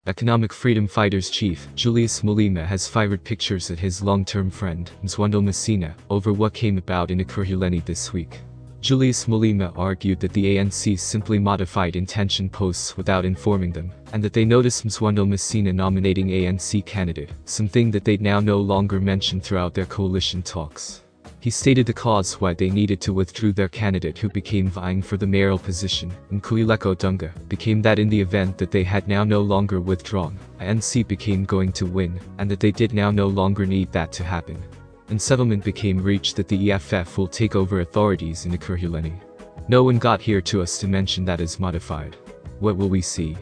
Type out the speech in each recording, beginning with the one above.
Economic freedom fighters chief Julius Malema has fired pictures at his long-term friend Mzwandile Masina over what came about in Ekurhuleni this week. Julius Malema argued that the ANC simply modified intention posts without informing them, and that they noticed Mzwandile Masina nominating ANC candidate, something that they'd now no longer mention throughout their coalition talks. He stated the cause why they needed to withdraw their candidate who became vying for the mayoral position, Nkululeko Dunga, became that in the event that they had now no longer withdrawn, ANC became going to win, and that they did now no longer need that to happen. And settlement became reached that the EFF will take over authorities in Ekurhuleni. No one got here to us to mention that is modified. What will we see?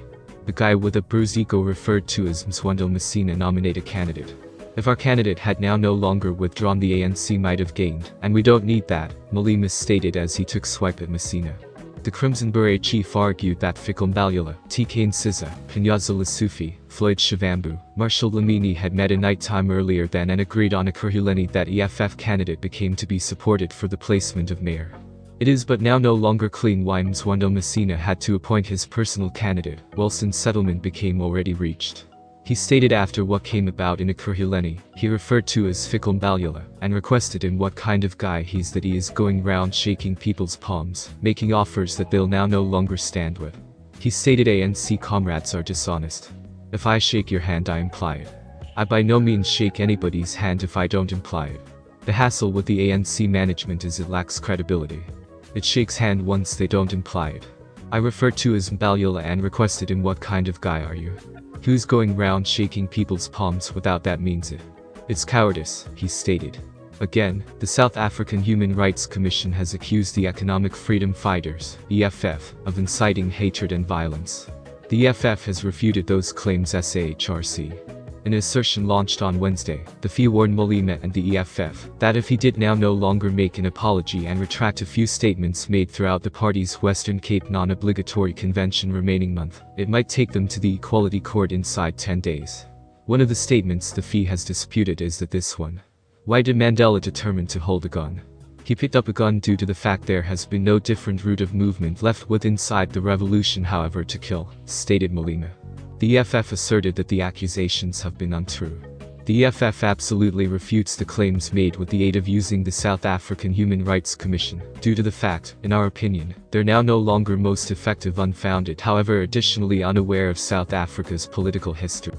The guy with a bruised ego referred to as Mzwandile Masina nominated candidate. If our candidate had now no longer withdrawn, the ANC might have gained, and we don't need that, Malema stated as he took swipe at Masina. The Crimson Beret chief argued that Fikile Mbalula, TK Nsiza, Panyaza Lesufi, Floyd Shivambu, Marshall Lamini had met a night time earlier then and agreed on Ekurhuleni that EFF candidate became to be supported for the placement of mayor. It is but now no longer clear why Mzwandile Masina had to appoint his personal candidate, whilst settlement became already reached. He stated after what came about in Ekurhuleni, he referred to as Fikile Mbalula, and requested him what kind of guy he's that he is going round shaking people's palms, making offers that they'll now no longer stand with. He stated ANC comrades are dishonest. If I shake your hand I imply it. I by no means shake anybody's hand if I don't imply it. The hassle with the ANC management is it lacks credibility. It shakes hand once they don't imply it. I referred to as Mbalula and requested him what kind of guy are you? Who's going round shaking people's palms without that means it? It's cowardice, he stated. Again, the South African Human Rights Commission has accused the Economic Freedom Fighters, EFF, of inciting hatred and violence. The EFF has refuted those claims SAHRC. In an assertion launched on Wednesday, the FI warned Malema and the EFF that if he did now no longer make an apology and retract a few statements made throughout the party's Western Cape non-obligatory convention remaining month, it might take them to the Equality Court inside 10 days. One of the statements the FI has disputed is that this one. Why did Mandela determine to hold a gun? He picked up a gun due to the fact there has been no different route of movement left with inside the revolution however to kill, stated Malema. The EFF asserted that the accusations have been untrue. The EFF absolutely refutes the claims made with the aid of using the South African Human Rights Commission, due to the fact, in our opinion, they're now no longer most effective unfounded however additionally unaware of South Africa's political history.